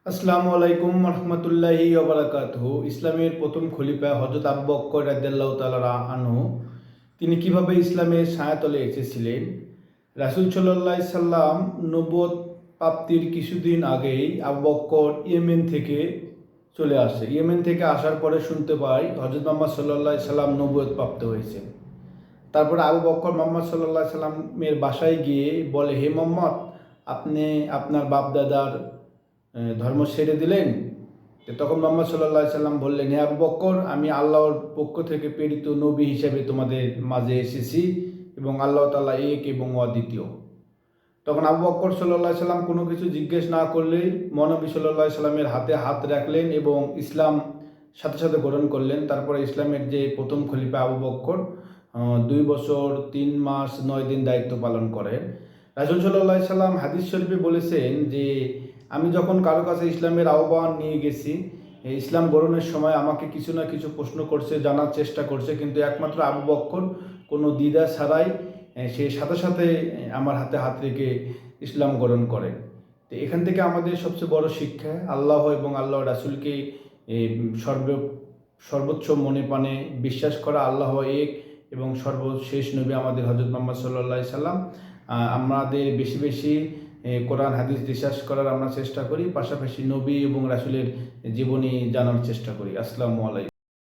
আসসালামু আলাইকুম রহমতুল্লাহি ওয়া বারাকাতুহু। ইসলামের প্রথম খলিফা হযরত আবু বকর রাদিয়াল্লাহু তাআলা আনহু তিনি কিভাবে ইসলামের ছায়াতলে এসেছিলেন। রাসূল সাল্লাল্লাহু আলাইহি সাল্লাম নবুয়ত প্রাপ্তির কিছুদিন আগেই আবু বকর ইয়েমেন থেকে চলে আসে। ইয়েমেন থেকে আসার পরে শুনতে পাই হযরত মুহাম্মদ সাল্লাল্লাহু আলাইহি সাল্লাম নবুয়ত প্রাপ্ত হয়েছে। তারপরে আবু বকর মুহাম্মদ সাল্লাল্লাহু আলাইহি সাল্লামের বাসায় গিয়ে বলে, হে মুহাম্মদ, আপনি আপনার বাপ দাদার ধর্ম ছেড়ে দিলেন। তখন মুহাম্মদ সাল্লাল্লাহু আলাইহি সাল্লাম বললেন, হে আবু বকর, আমি আল্লাহর পক্ষ থেকে প্রেরিত নবী হিসেবে তোমাদের মাঝে এসেছি এবং আল্লাহ তাআলা এক এবং অদ্বিতীয়। তখন আবু বকর সাল্লাল্লাহু আলাইহি সাল্লাম কোনো কিছু জিজ্ঞেস না করলেই মহানবী সাল্লাল্লাহু আলাইহি সাল্লামের হাতে হাত রাখলেন এবং ইসলাম সাথে সাথে গ্রহণ করলেন। তারপরে ইসলামের যে প্রথম খলিফা আবু বকর 2 বছর 3 মাস 9 দিন দায়িত্ব পালন করেন। রাসূল সাল্লাল্লাহু আলাইহি সাল্লাম হাদিস শরীফে বলেছেন যে আমি যখন কারো কাছে ইসলামের আহ্বান নিয়ে গেছি, ইসলাম গ্রহণের সময় আমাকে কিছু না কিছু প্রশ্ন করছে, জানার চেষ্টা করছে, কিন্তু একমাত্র আবু বকর কোনো দ্বিধা ছাড়াই সে সাথে সাথে আমার হাতে হাত রেখে ইসলাম গ্রহণ করেন। তো এখান থেকে আমাদের সবচেয়ে বড় শিক্ষা আল্লাহ এবং আল্লাহ রাসূলকে সর্বোচ্চ মনে প্রাণে বিশ্বাস করা, আল্লাহ এক এবং সর্বশেষ নবী আমাদের হযরত মুহাম্মদ সাল্লাল্লাহু আলাইহি সাল্লাম। আমাদের বেশি বেশি কোরআন হাদিস রিসার্চ করার আমরা চেষ্টা করি, পাশাপাশি নবী এবং রাসূলের জীবনী জানার চেষ্টা করি। আসসালামু আলাইকুম।